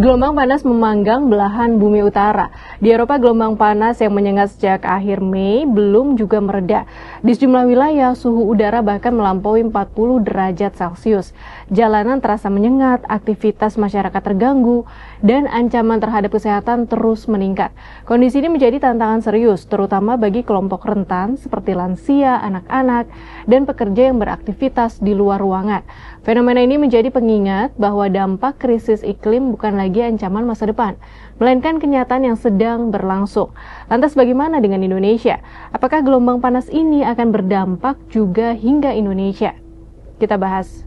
Gelombang panas memanggang belahan bumi utara. Di Eropa, gelombang panas yang menyengat sejak akhir Mei belum juga mereda. Di sejumlah wilayah, suhu udara bahkan melampaui 40 derajat Celcius. Jalanan terasa menyengat, aktivitas masyarakat terganggu, dan ancaman terhadap kesehatan terus meningkat. Kondisi ini menjadi tantangan serius, terutama bagi kelompok rentan seperti lansia, anak-anak, dan pekerja yang beraktivitas di luar ruangan. Fenomena ini menjadi pengingat bahwa dampak krisis iklim bukan lagi ancaman masa depan, melainkan kenyataan yang sedang berlangsung. Lantas bagaimana dengan Indonesia? Apakah gelombang panas ini akan berdampak juga hingga Indonesia? Kita bahas.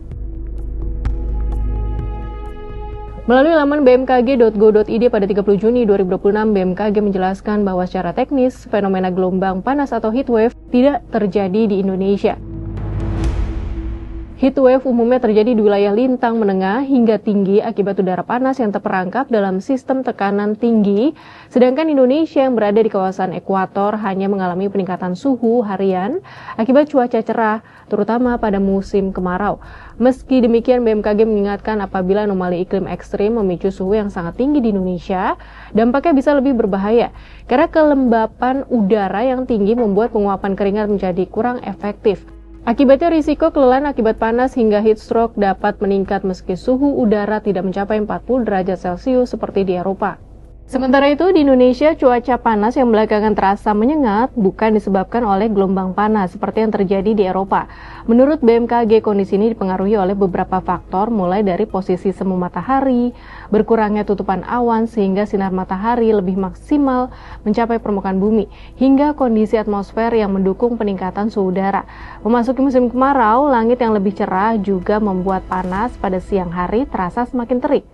Melalui laman bmkg.go.id pada 30 Juni 2026, BMKG menjelaskan bahwa secara teknis, fenomena gelombang panas atau heatwave tidak terjadi di Indonesia. Heatwave umumnya terjadi di wilayah lintang menengah hingga tinggi akibat udara panas yang terperangkap dalam sistem tekanan tinggi, sedangkan Indonesia yang berada di kawasan ekuator hanya mengalami peningkatan suhu harian akibat cuaca cerah, terutama pada musim kemarau. Meski demikian, BMKG mengingatkan apabila anomali iklim ekstrim memicu suhu yang sangat tinggi di Indonesia, dampaknya bisa lebih berbahaya, karena kelembapan udara yang tinggi membuat penguapan keringat menjadi kurang efektif. Akibatnya risiko kelelahan akibat panas hingga heat stroke dapat meningkat meski suhu udara tidak mencapai 40 derajat Celcius seperti di Eropa. Sementara itu, di Indonesia, cuaca panas yang belakangan terasa menyengat bukan disebabkan oleh gelombang panas seperti yang terjadi di Eropa. Menurut BMKG, kondisi ini dipengaruhi oleh beberapa faktor, mulai dari posisi semu matahari, berkurangnya tutupan awan sehingga sinar matahari lebih maksimal mencapai permukaan bumi, hingga kondisi atmosfer yang mendukung peningkatan suhu udara. Memasuki musim kemarau, langit yang lebih cerah juga membuat panas pada siang hari terasa semakin terik.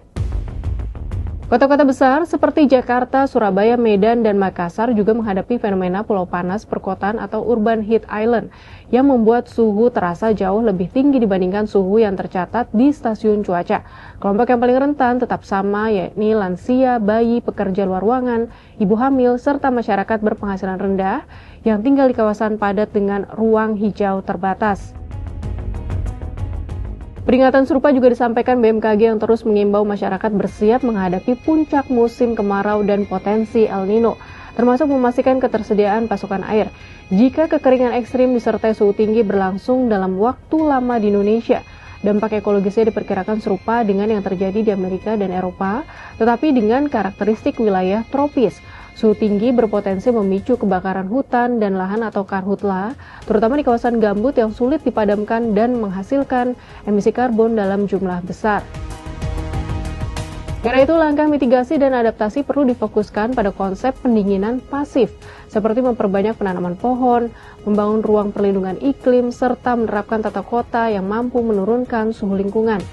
Kota-kota besar seperti Jakarta, Surabaya, Medan, dan Makassar juga menghadapi fenomena pulau panas perkotaan atau urban heat island yang membuat suhu terasa jauh lebih tinggi dibandingkan suhu yang tercatat di stasiun cuaca. Kelompok yang paling rentan tetap sama, yakni lansia, bayi, pekerja luar ruangan, ibu hamil, serta masyarakat berpenghasilan rendah yang tinggal di kawasan padat dengan ruang hijau terbatas. Peringatan serupa juga disampaikan BMKG yang terus mengimbau masyarakat bersiap menghadapi puncak musim kemarau dan potensi El Nino, termasuk memastikan ketersediaan pasokan air. Jika kekeringan ekstrim disertai suhu tinggi berlangsung dalam waktu lama di Indonesia, dampak ekologisnya diperkirakan serupa dengan yang terjadi di Amerika dan Eropa, tetapi dengan karakteristik wilayah tropis. Suhu tinggi berpotensi memicu kebakaran hutan dan lahan atau karhutla, terutama di kawasan gambut yang sulit dipadamkan dan menghasilkan emisi karbon dalam jumlah besar. Karena itu, langkah mitigasi dan adaptasi perlu difokuskan pada konsep pendinginan pasif, seperti memperbanyak penanaman pohon, membangun ruang perlindungan iklim, serta menerapkan tata kota yang mampu menurunkan suhu lingkungan.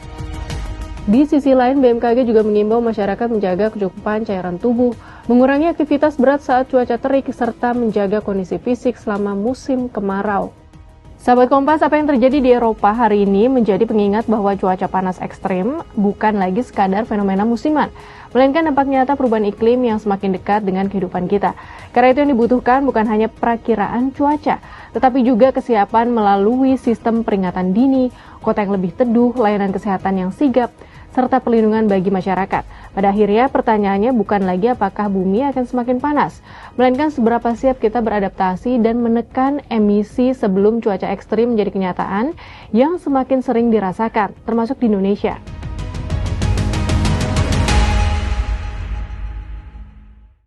Di sisi lain, BMKG juga mengimbau masyarakat menjaga kecukupan cairan tubuh, mengurangi aktivitas berat saat cuaca terik, serta menjaga kondisi fisik selama musim kemarau. Sahabat Kompas, apa yang terjadi di Eropa hari ini menjadi pengingat bahwa cuaca panas ekstrim bukan lagi sekadar fenomena musiman, melainkan dampak nyata perubahan iklim yang semakin dekat dengan kehidupan kita. Karena itu yang dibutuhkan bukan hanya perakiraan cuaca, tetapi juga kesiapan melalui sistem peringatan dini, kota yang lebih teduh, layanan kesehatan yang sigap, serta perlindungan bagi masyarakat. Pada akhirnya, pertanyaannya bukan lagi apakah bumi akan semakin panas, melainkan seberapa siap kita beradaptasi dan menekan emisi sebelum cuaca ekstrim menjadi kenyataan yang semakin sering dirasakan, termasuk di Indonesia.